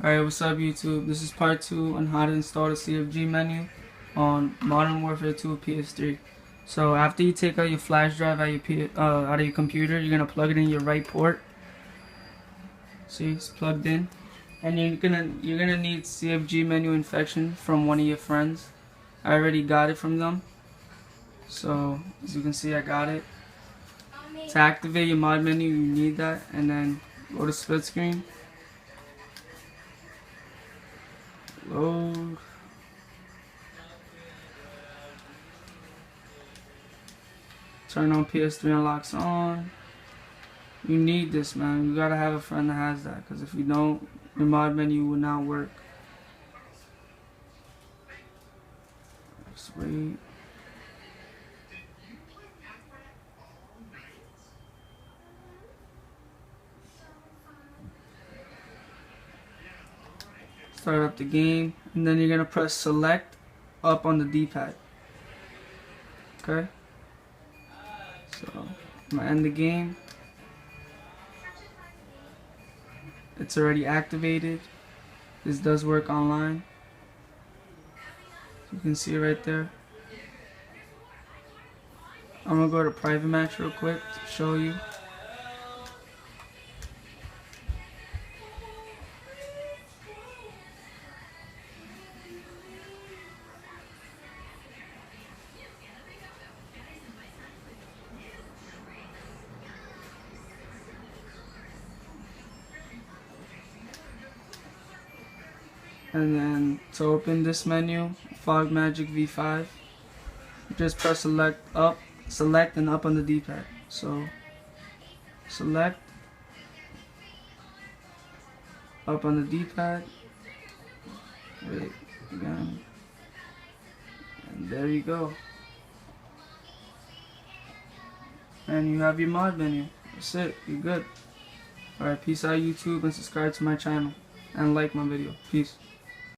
Alright, what's up YouTube? This is part 2 on how to install the CFG menu on Modern Warfare 2 PS3. So after you take out your flash drive out of your computer, you're gonna plug it in your right port. See, it's plugged in, and you're gonna need CFG menu infection from one of your friends. I already got it from them, so as you can see, I got it. To activate your mod menu, you need that, and then go to split screen. Load. Turn on PS3 unlocks on. You need this, man. You gotta have a friend that has that, because if you don't, your mod menu will not work. Just wait. Start up the game, and then you're gonna press select up on the D-pad. Okay? So, I'm gonna end the game. It's already activated. This does work online. You can see it right there. I'm gonna go to private match real quick to show you. And then to open this menu, Fog Magic V5, just press select and up on the D-pad. So select, up on the D-pad, wait again, and there you go. And you have your mod menu. That's it, you're good. Alright, peace out YouTube, and subscribe to my channel and like my video. Peace.